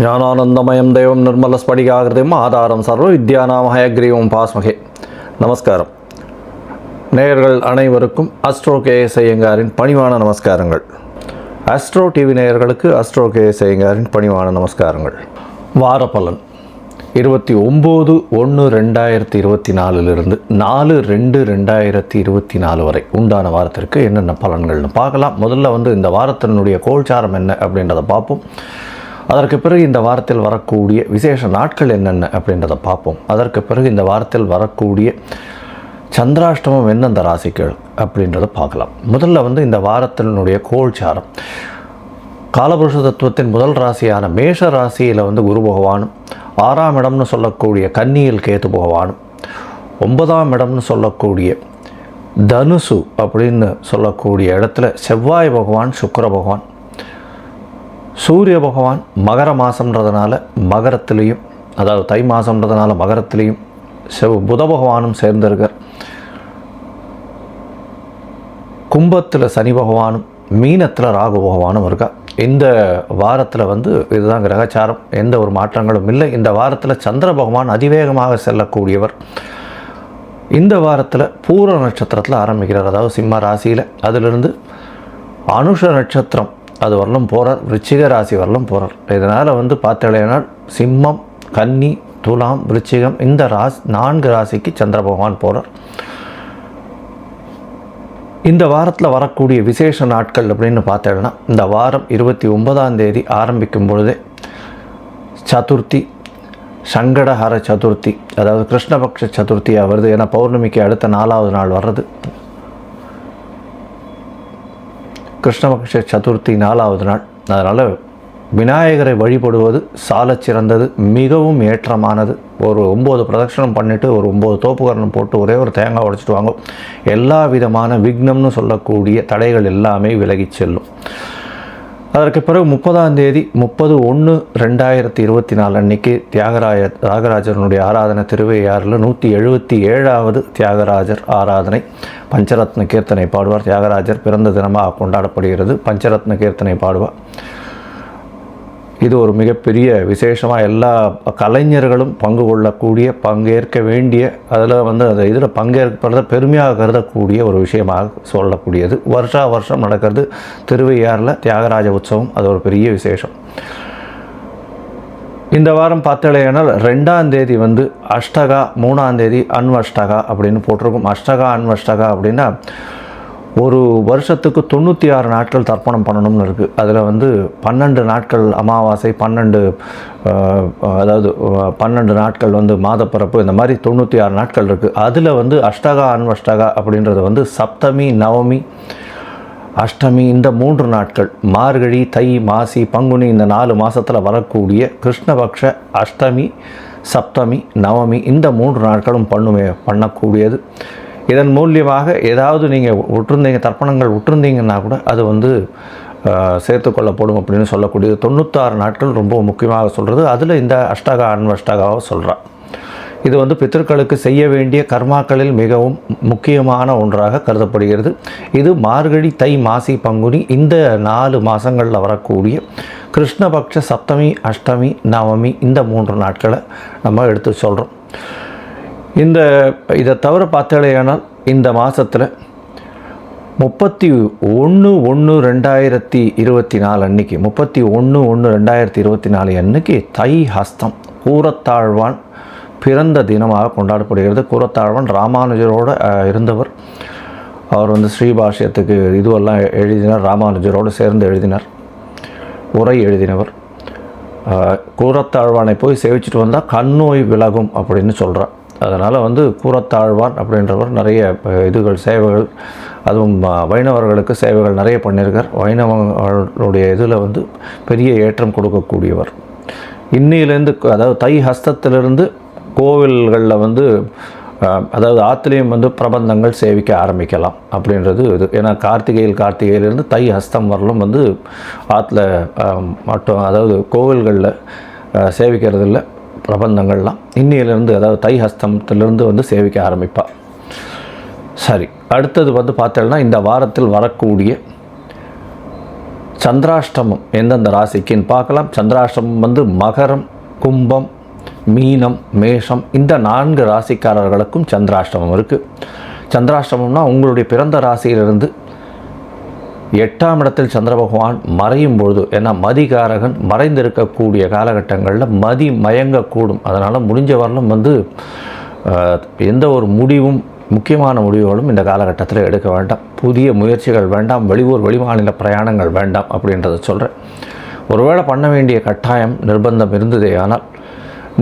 ஞானானந்தமயம் தெய்வம் நிர்மலஸ்படிகாகிருதிம் ஆதாரம் சர்வ வித்யானாம் ஹயக்ரீவம் பாஸ்மகே. நமஸ்காரம். நேயர்கள் அனைவருக்கும் அஸ்ட்ரோ கேஎஸ் ஐயங்காரின் பணிவான நமஸ்காரங்கள். அஸ்ட்ரோ டிவி நேயர்களுக்கு அஸ்ட்ரோ கேஎஸ் ஐயங்காரின் பணிவான நமஸ்காரங்கள். வாரப்பலன் 29/1/2024 4/2/2024 வரை உண்டான வாரத்திற்கு என்னென்ன பலன்கள்னு பார்க்கலாம். முதல்ல இந்த வாரத்தினுடைய கோல்சாரம் என்ன அப்படின்றத பார்ப்போம். அதற்கு பிறகு இந்த வாரத்தில் வரக்கூடிய விசேஷ நாட்கள் என்னென்ன அப்படின்றத பார்ப்போம். அதற்கு பிறகு இந்த வாரத்தில் வரக்கூடிய சந்திராஷ்டமம் எந்தெந்த ராசிகள் அப்படின்றத பார்க்கலாம். முதல்ல இந்த வாரத்தினுடைய கோல்சாரம், காலபுருஷ தத்துவத்தின் முதல் ராசியான மேஷ ராசியில் குரு பகவானும், 6ஆம் இடம்னு சொல்லக்கூடிய கன்னியில் கேது பகவானும், 9ஆம் இடம்னு சொல்லக்கூடிய தனுசு அப்படின்னு சொல்லக்கூடிய இடத்துல செவ்வாய் பகவான், சுக்கிர பகவான், சூரிய பகவான் மகர மாதம்ன்றதுனால மகரத்திலையும், அதாவது தை மாதம்ன்றதுனால மகரத்திலையும் புத பகவானும் சேர்ந்திருக்கார். கும்பத்தில் சனி பகவானும், மீனத்தில் ராகு பகவானும் இருக்கா. இந்த வாரத்தில் இதுதான் கிரகச்சாரம். எந்த ஒரு மாற்றங்களும் இல்லை. இந்த வாரத்தில் சந்திர பகவான் அதிவேகமாக செல்லக்கூடியவர். இந்த வாரத்தில் பூர நட்சத்திரத்தில் ஆரம்பிக்கிறார், அதாவது சிம்ம ராசியில். அதிலிருந்து அனுஷ நட்சத்திரம் அது வரலும் போகிறார், விருச்சிக ராசி வரலும் போகிறார். இதனால் பார்த்தீங்கன்னா சிம்மம், கன்னி, துலாம், விருச்சிகம் இந்த 4 ராசிக்கு சந்திர பகவான் போகிறார். இந்த வாரத்தில் வரக்கூடிய விசேஷ நாட்கள் அப்படின்னு பார்த்தேன்னா, இந்த வாரம் 29ஆம் தேதி ஆரம்பிக்கும் பொழுதே சதுர்த்தி, சங்கடஹர சதுர்த்தி, அதாவது கிருஷ்ணபக்ஷ சதுர்த்தியாக வருது. ஏன்னா பௌர்ணமிக்கு அடுத்த 4ஆவது நாள் வர்றது கிருஷ்ணபக்ஷ சதுர்த்தி, 4ஆவது நாள். அதனால் விநாயகரை வழிபடுவது சாலச் சிறந்தது, மிகவும் ஏற்றமானது. ஒரு 9 பிரதட்சணம் பண்ணிவிட்டு ஒரு 9 தோப்புகரணம் போட்டு ஒரே ஒரு தேங்காய் உடைச்சிட்டு வாங்க. எல்லா விதமான விக்னம்னு சொல்லக்கூடிய தடைகள் எல்லாமே விலகி செல்லும். அதற்கு பிறகு 30ஆம் தேதி 30/1/2024 அன்னைக்கு தியாகராஜனுடைய ஆராதனை திருவையாறில் 177வது தியாகராஜர் ஆராதனை. பஞ்சரத்ன கீர்த்தனை பாடுவார். தியாகராஜர் பிறந்த தினமாக கொண்டாடப்படுகிறது. பஞ்சரத்ன கீர்த்தனை பாடுவார். இது ஒரு மிகப்பெரிய விசேஷமாக எல்லா கலைஞர்களும் பங்கு கொள்ளக்கூடிய, பங்கேற்க வேண்டிய, அதில் அந்த இதில் பங்கேற்பதை பெருமையாக கருதக்கூடிய ஒரு விஷயமாக சொல்லக்கூடியது. வருஷம் நடக்கிறது திருவையாறில் தியாகராஜ உற்சவம். அது ஒரு பெரிய விசேஷம். இந்த வாரம் பார்த்தலையானால் 2ஆம் தேதி அஷ்டகா, 3ஆம் தேதி அன்வஷ்டகா அப்படின்னு போட்டிருக்கும். அஷ்டகா அன்வஷ்டகா அப்படின்னா ஒரு வருஷத்துக்கு 96 நாட்கள் தர்ப்பணம் பண்ணணும்னு இருக்குது. அதில் 12 நாட்கள் அமாவாசை, 12 நாட்கள் மாதப்பிறப்பு, இந்த மாதிரி 96 நாட்கள் இருக்குது. அதில் அஷ்டகா அன்வஷ்டகா அப்படின்றது சப்தமி, நவமி, அஷ்டமி இந்த 3 நாட்கள், மார்கழி, தை, மாசி, பங்குனி இந்த 4 மாதத்தில் வரக்கூடிய கிருஷ்ணபக்ஷ அஷ்டமி, சப்தமி, நவமி இந்த 3 நாட்களும் பண்ணக்கூடியது. இதன் மூலியமாக ஏதாவது நீங்கள் விட்டுருந்தீங்க, தர்ப்பணங்கள் விட்டுருந்தீங்கன்னா கூட அது சேர்த்துக்கொள்ளப்படும் அப்படின்னு சொல்லக்கூடியது. 96 நாட்கள் ரொம்ப முக்கியமாக சொல்கிறது. அதில் இந்த அஷ்டகா அன்வஷ்டகாவை சொல்கிறார். இது பித்தர்களுக்கு செய்ய வேண்டிய கர்மாக்களில் மிகவும் முக்கியமான ஒன்றாக கருதப்படுகிறது. இது மார்கழி, தை, மாசி, பங்குனி இந்த 4 மாதங்களில் வரக்கூடிய கிருஷ்ணபக்ஷ சப்தமி, அஷ்டமி, நவமி இந்த 3 நாட்களை நம்ம எடுத்து சொல்கிறோம். இதை தவிர பார்த்தலையானால் இந்த மாதத்தில் 31/1/2024 அன்னைக்கு, 31/1/2024 அன்னைக்கு தை ஹஸ்தம், கூரத்தாழ்வான் பிறந்த தினமாக கொண்டாடப்படுகிறது. கூரத்தாழ்வான் ராமானுஜரோடு இருந்தவர். அவர் ஸ்ரீபாஷ்யத்துக்கு இதுவெல்லாம் எழுதினார். ராமானுஜரோடு சேர்ந்து எழுதினார், உரை எழுதினவர். கூரத்தாழ்வானை போய் சேவிச்சுட்டு வந்தால் கண்ணோய் விலகும் அப்படின்னு சொல்கிறார். அதனால் கூரத்தாழ்வான் அப்படின்றவர் நிறைய சேவைகள், அதுவும் வைணவர்களுக்கு சேவைகள் நிறைய பண்ணியிருக்கார். வைணவர்களுடைய இதில் பெரிய ஏற்றம் கொடுக்கக்கூடியவர். இன்னிலேருந்து, அதாவது தை ஹஸ்தத்திலிருந்து கோவில்களில் அதாவது ஆற்றுலேயும் பிரபந்தங்கள் சேவிக்க ஆரம்பிக்கலாம் அப்படின்றது இது. ஏன்னா கார்த்திகையிலிருந்து தை ஹஸ்தம் வரலும் ஆற்றுல மட்டும், அதாவது கோவில்களில் சேவிக்கிறதில்ல பிரபந்தங்கள்லாம் இன்னிலிருந்து, அதாவது தை ஹஸ்தத்திலிருந்து சேவிக்க ஆரம்பிப்பாள். சரி, அடுத்தது பார்த்தோம்னா இந்த வாரத்தில் வரக்கூடிய சந்திராஷ்டமம் எந்தெந்த ராசிக்குன்னு பார்க்கலாம். சந்திராஷ்டமம் வந்து மகரம், கும்பம், மீனம், மேஷம் இந்த 4 ராசிக்காரர்களுக்கும் சந்திராஷ்டமம் இருக்குது. சந்திராஷ்டமம்னா உங்களுடைய பிறந்த ராசியிலிருந்து 8ஆம் இடத்தில் சந்திர பகவான் மறையும் பொழுது, ஏன்னா மதிகாரகன் மறைந்திருக்கக்கூடிய காலகட்டங்களில் மதி மயங்கக்கூடும். அதனால் முடிஞ்ச வரலும் வந்து எந்த ஒரு முடிவும் முக்கியமான முடிவுகளும் இந்த காலகட்டத்தில் எடுக்க வேண்டாம். புதிய முயற்சிகள் வேண்டாம். வெளியூர் வெளிமாநில பிரயாணங்கள் வேண்டாம் அப்படின்றத சொல்கிறேன். ஒருவேளை பண்ண வேண்டிய கட்டாயம் நிர்பந்தம் இருந்ததே ஆனால்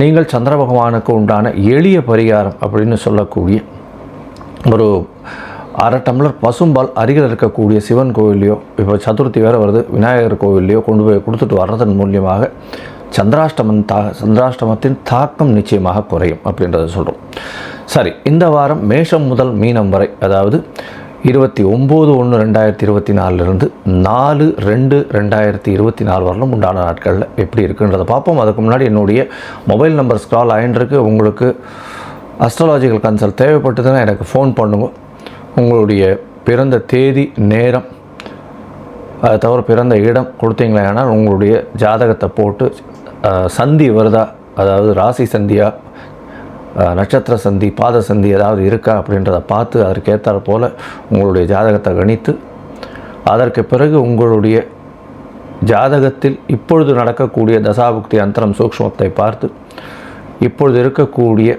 நீங்கள் சந்திர பகவானுக்கு உண்டான எளிய பரிகாரம் அப்படின்னு சொல்லக்கூடிய ஒரு 1/2 டம்ளர் பசும்பால் அருகில் இருக்கக்கூடிய சிவன் கோவில்லையோ, இப்போ சதுர்த்தி வேறு வருது, விநாயகர் கோவில்லையோ கொண்டு போய் கொடுத்துட்டு வர்றதன் மூலியமாக சந்திராஷ்டமத்தின் தாக்கம் நிச்சயமாக குறையும் அப்படின்றத சொல்கிறோம். சரி, இந்த வாரம் மேஷம் முதல் மீனம் வரை, அதாவது 29/1/2024 4/2/2024 வரலும் உண்டான நாட்களில் எப்படி இருக்குன்றதை பார்ப்போம். அதுக்கு முன்னாடி என்னுடைய மொபைல் நம்பர் ஸ்க்ரால் ஆகின்றிருக்கு. உங்களுக்கு அஸ்ட்ராலாஜிக்கல் கன்சல்ட் தேவைப்பட்டதுன்னா எனக்கு ஃபோன் பண்ணுங்க. உங்களுடைய பிறந்த தேதி, நேரம், அதை தவிர பிறந்த இடம் கொடுத்தீங்களேனா உங்களுடைய ஜாதகத்தை போட்டு சந்தி வருதா, அதாவது ராசி சந்தியா, நட்சத்திர சந்தி, பாத சந்தி ஏதாவது இருக்கா அப்படின்றத பார்த்து அதற்கேற்றாற் போல் உங்களுடைய ஜாதகத்தை கணித்து அதற்கு பிறகு உங்களுடைய ஜாதகத்தில் இப்பொழுது நடக்கக்கூடிய தசாபுக்தி அந்தரம் சூக்ஷ்மத்தை பார்த்து இப்பொழுது இருக்கக்கூடிய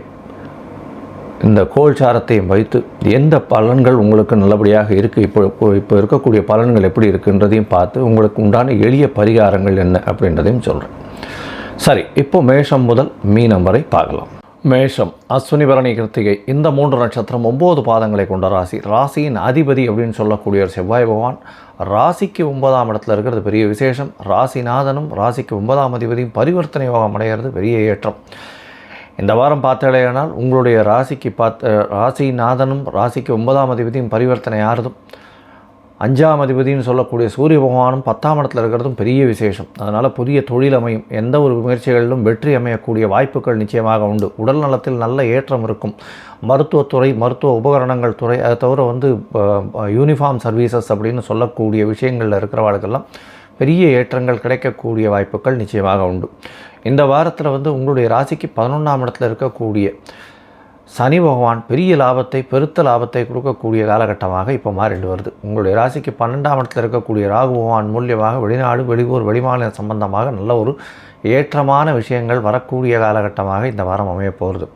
இந்த கோல்சாரத்தையும் வைத்து எந்த பலன்கள் உங்களுக்கு நல்லபடியாக இருக்குது, இப்போ இருக்கக்கூடிய பலன்கள் எப்படி இருக்குன்றதையும் பார்த்து உங்களுக்கு உண்டான எளிய பரிகாரங்கள் என்ன அப்படின்றதையும் சொல்கிறேன். சரி, இப்போ மேஷம் முதல் மீனம் வரை பார்க்கலாம். மேஷம், அஸ்வினி, பரணி, கிருத்திகை இந்த 3 நட்சத்திரம் 9 பாதங்களை கொண்ட ராசி. ராசியின் அதிபதி அப்படின்னு சொல்லக்கூடிய ஒரு செவ்வாய் பகவான் ராசிக்கு 9ஆம் இடத்துல இருக்கிறது பெரிய விசேஷம். ராசிநாதனும் ராசிக்கு 9ஆம் அதிபதியும் பரிவர்த்தனை யோகம் அடைகிறது பெரிய ஏற்றம். இந்த வாரம் பார்த்தாலேயானால் உங்களுடைய ராசிநாதனும் ராசிக்கு 9ஆம் அதிபதியும் பரிவர்த்தனை ஆறுதும், 5ஆம் அதிபதினு சொல்லக்கூடிய சூரிய பகவானும் 10ஆம் இடத்துல இருக்கிறதும் பெரிய விசேஷம். அதனால் புதிய தொழில் அமையும். எந்த ஒரு முயற்சிகளிலும் வெற்றி அமையக்கூடிய வாய்ப்புகள் நிச்சயமாக உண்டு. உடல் நலத்தில் நல்ல ஏற்றம் இருக்கும். மருத்துவத்துறை, மருத்துவ உபகரணங்கள் துறை, அதை தவிர வந்து யூனிஃபார்ம் சர்வீசஸ் அப்படின்னு சொல்லக்கூடிய விஷயங்களில் இருக்கிறவர்களுக்கெல்லாம் பெரிய ஏற்றங்கள் கிடைக்கக்கூடிய வாய்ப்புகள் நிச்சயமாக உண்டு. இந்த வாரத்தில் வந்து உங்களுடைய ராசிக்கு 11ஆம் இடத்துல இருக்கக்கூடிய சனி பகவான் பெரிய லாபத்தை, பெருத்த லாபத்தை கொடுக்கக்கூடிய காலகட்டமாக இப்போ மாறிட்டு வருது. உங்களுடைய ராசிக்கு 12ஆம் இடத்துல இருக்கக்கூடிய ராகு பகவான் மூலியமாக வெளிநாடு, வெளியூர், வெளிமாநில சம்பந்தமாக நல்ல ஒரு ஏற்றமான விஷயங்கள் வரக்கூடிய காலகட்டமாக இந்த வாரம் அமையப் போகிறது.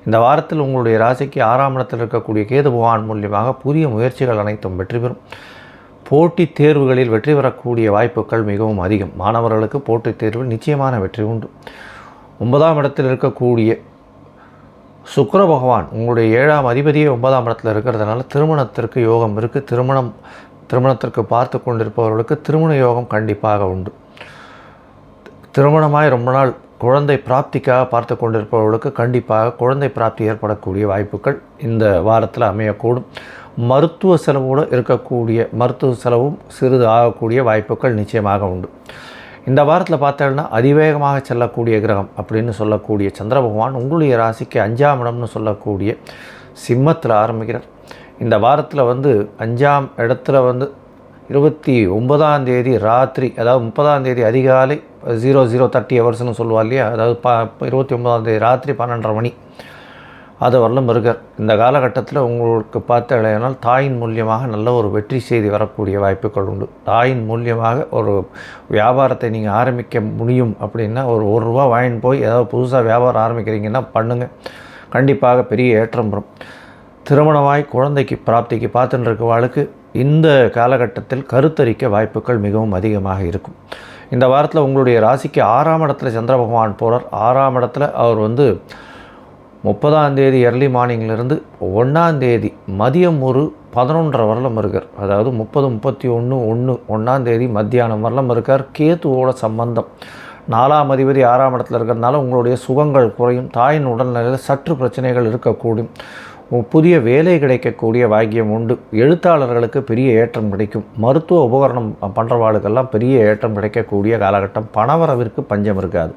இந்த வாரத்தில் உங்களுடைய ராசிக்கு 6ஆம் இடத்தில் இருக்கக்கூடிய கேது பகவான் மூலியமாக புதிய முயற்சிகள் அனைத்தும் வெற்றி பெறும். போட்டித் தேர்வுகளில் வெற்றி பெறக்கூடிய வாய்ப்புகள் மிகவும் அதிகம். மாணவர்களுக்கு போட்டித் தேர்வில் நிச்சயமான வெற்றி உண்டு. 9ஆம் இடத்தில் இருக்கக்கூடிய சுக்கிர பகவான் உங்களுடைய 7ஆம் அதிபதியே 9ஆம் இடத்துல இருக்கிறதுனால திருமணத்திற்கு யோகம் இருக்குது. திருமணத்திற்கு பார்த்து கொண்டிருப்பவர்களுக்கு திருமண யோகம் கண்டிப்பாக உண்டு. திருமணமாய் ரொம்ப நாள் குழந்தை பிராப்திக்காக பார்த்து கொண்டிருப்பவர்களுக்கு கண்டிப்பாக குழந்தை பிராப்தி ஏற்படக்கூடிய வாய்ப்புகள் இந்த வாரத்தில் அமையக்கூடும். மருத்துவ செலவோடு இருக்கக்கூடிய மருத்துவ செலவும் சிறிது ஆகக்கூடிய வாய்ப்புகள் நிச்சயமாக உண்டு. இந்த வாரத்தில் பார்த்தோம்னா அதிவேகமாக செல்லக்கூடிய கிரகம் அப்படின்னு சொல்லக்கூடிய சந்திர பகவான் உங்களுடைய ராசிக்கு 5ஆம் இடம்னு சொல்லக்கூடிய சிம்மத்தில் ஆரம்பிக்கிறார். இந்த வாரத்தில் வந்து 5ஆம் இடத்துல வந்து 29ஆம் தேதி ராத்திரி, அதாவது 30ஆம் தேதி அதிகாலை 00:30 ஹவர்ஸ்னு சொல்லுவா இல்லையா, அதாவது 29ஆம் தேதி ராத்திரி 12:30 மணி அது வரலும் இருக்கார். இந்த காலகட்டத்தில் உங்களுக்கு பார்த்தீங்கன்னா தாயின் மூலியமாக நல்ல ஒரு வெற்றி செய்தி வரக்கூடிய வாய்ப்புகள் உண்டு. தாயின் மூலியமாக ஒரு வியாபாரத்தை நீங்கள் ஆரம்பிக்க முடியும் அப்படின்னா ஒரு ரூபா வாங்கிட்டு போய் ஏதாவது புதுசாக வியாபாரம் ஆரம்பிக்கிறீங்கன்னா பண்ணுங்கள், கண்டிப்பாக பெரிய ஏற்றம் வரும். திருமணமாய் குழந்தைக்கு பிராப்திக்கு பார்த்துட்டு இருக்கவாளுக்கு இந்த காலகட்டத்தில் கருத்தரிக்க வாய்ப்புகள் மிகவும் அதிகமாக இருக்கும். இந்த வாரத்தில் உங்களுடைய ராசிக்கு 6ஆம் இடத்துல சந்திர பகவான் போகிறார். 6ஆம் இடத்துல அவர் வந்து 30ஆம் தேதி எர்லி மார்னிங்கிலிருந்து 1ஆம் தேதி மதியம் ஒரு 11:30 வரலும் இருக்கார். அதாவது 30-31-1 தேதி மத்தியானம் வரலும் இருக்கார். கேத்துவோட சம்பந்தம் 4ஆம் அதிபதி 6ஆம் இடத்துல இருக்கிறதுனால உங்களுடைய சுகங்கள் குறையும். தாயின் உடல்நிலையில் சற்று பிரச்சனைகள் இருக்கக்கூடும். புதிய வேலை கிடைக்கக்கூடிய பாக்கியம் உண்டு. எழுத்தாளர்களுக்கு பெரிய ஏற்றம் கிடைக்கும். மருத்துவ உபகரணம் பண்ணுறவாளுக்கெல்லாம் பெரிய ஏற்றம் கிடைக்கக்கூடிய காலகட்டம். பணவரவிற்கு பஞ்சம் இருக்காது.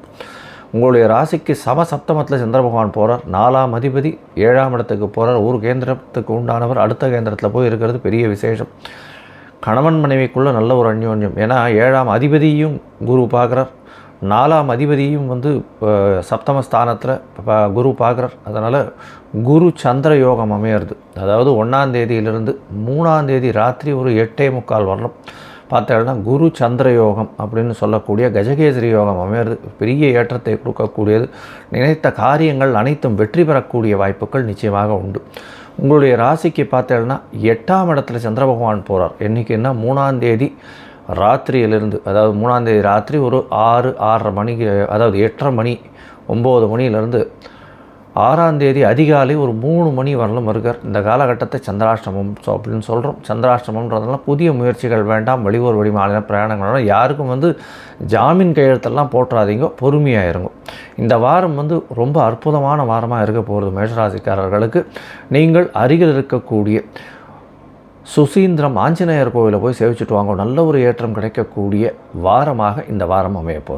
உங்களுடைய ராசிக்கு சப்தமத்தில் சந்திர பகவான் போகிறார். 4ஆம் அதிபதி 7ஆம் இடத்துக்கு போகிறார். ஒரு கேந்திரத்துக்கு உண்டானவர் அடுத்த கேந்திரத்தில் போய் இருக்கிறது பெரிய விசேஷம். கணவன் மனைவிக்குள்ளே நல்ல ஒரு அந்யோன்யம். ஏன்னா 7ஆம் அதிபதியும் குரு பார்க்குறார், 4ஆம் அதிபதியும் வந்து சப்தமஸ்தானத்தில் குரு பார்க்குறார். அதனால் குரு சந்திர யோகம் அமையிறது. அதாவது 1ஆம் தேதியிலிருந்து 3ஆம் தேதி ராத்திரி ஒரு 8:45 வரலாம் பார்த்தோம்னா குரு சந்திர யோகம் அப்படின்னு சொல்லக்கூடிய கஜகேசரி யோகம் அமையிறது. பெரிய ஏற்றத்தை கொடுக்கக்கூடியது. நினைத்த காரியங்கள் அனைத்தும் வெற்றி பெறக்கூடிய வாய்ப்புகள் நிச்சயமாக உண்டு. உங்களுடைய ராசிக்கு பார்த்தேன்னா 8ஆம் இடத்துல சந்திர பகவான் போகிறார். என்றைக்குன்னா 3ஆம் தேதி ராத்திரியிலிருந்து, அதாவது 3ஆம் தேதி ராத்திரி ஒரு 6:30 மணிக்கு, அதாவது 8:30 மணி 9 மணியிலிருந்து 6ஆம் தேதி அதிகாலை ஒரு 3 மணி வரலும் இருக்கார். இந்த காலகட்டத்தை சந்திராஷ்டமம் அப்படின்னு சொல்கிறோம். சந்திராஷ்டமம்ன்றதுனால புதிய முயற்சிகள் வேண்டாம், வெளியூர் வெளிமாநில பிரயாணங்கள் யாருக்கும் வந்து ஜாமீன் கையெழுத்தெல்லாம் போட்டுறாதீங்க, பொறுமையாக இருங்க. இந்த வாரம் வந்து ரொம்ப அற்புதமான வாரமாக இருக்க போகிறது மேஷராசிக்காரர்களுக்கு. நீங்கள் அருகில் இருக்கக்கூடிய சுசீந்திரம் ஆஞ்சநேயர் கோவிலை போய் சேவிச்சுட்டு வாங்க. நல்ல ஒரு ஏற்றம் கிடைக்கக்கூடிய வாரமாக இந்த வாரம் அமைய போகிறது.